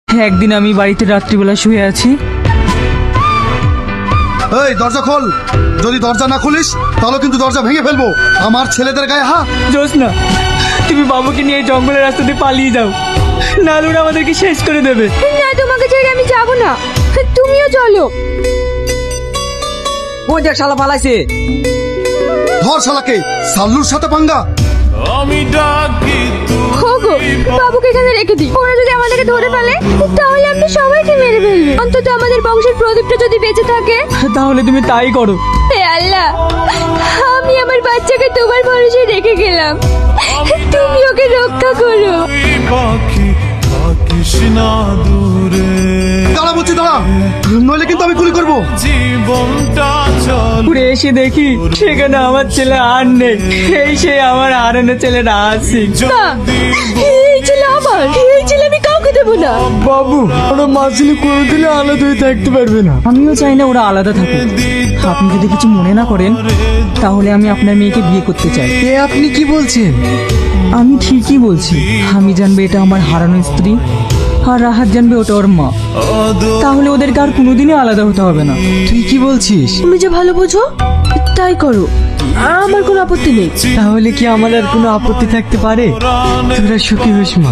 একদিন আমি বাড়িতে রাত্রিবেলা শুয়ে আছি। এই দরজা খোল, যদি দরজা না খুলিস তাহলে কিন্তু দরজা ভেঙে ফেলবো। আমার ছেলেদের গায়ে হাত। জোসনা, তুমি বাবুকে নিয়ে জঙ্গলের রাস্তা দিয়ে পালিয়ে যাও, নাহলে ওরা আমাদেরকে শেষ করে দেবে। না, তোমাকে ছেড়ে আমি যাব না, তুমিও চলো। ওই দেখ শালা পালাইছে। ধর শালাকে, সাল্লুর সাথে পাঙ্গা। হোগো, বাবুকে এখানে রেখে দিই। ওরা যদি আমাদেরকে ধরে ফেলে তাহলে আপনি সবাইকে মেরে ফেলবে। অন্তত আমাদের বংশের প্রদীপটা যদি বেঁচে থাকে। তাহলে তুমি তাই করো। হে আল্লাহ, আমি আমার বাচ্চাকে তোমার ভরসায় রেখে গেলাম, তুমি ওকে রক্ষা করো। দাঁড়া বলছি, দাঁড়া, নইলে কিন্তু আমি গুলি করবো। ঘুরে এসে দেখি সেখানে আমার ছেলে আর নেই। এই সে আমার হারানো ছেলেটা আসি। না, এই ছেলে আমার, এই ছেলে আমি কাউকে দেবো না। বাবু, ওরা মা ছেলে কোনোদিনও আলাদা হয়ে থাকতে পারবে না। আমিও চাই না ওরা আলাদা থাকুক। আপনি যদি কিছু মনে না করেন তাহলে আমি আপনার মেয়েকে বিয়ে করতে চাই। এ আপনি কি বলছেন? আমি ঠিকই বলছি। আমি জানবে এটা আমার হারানো স্ত্রী, আর রাহাত জানবে ওটা ওর মা। তাহলে ওদেরকে আর কোনোদিনই আলাদা হতে হবে না। তুই কি বলছিস? তুমি যে ভালো বোঝো তাই করো, আমার কোনো আপত্তি নেই। তাহলে কি আমার আর কোনো আপত্তি থাকতে পারে? তোরা সুখী হোস মা।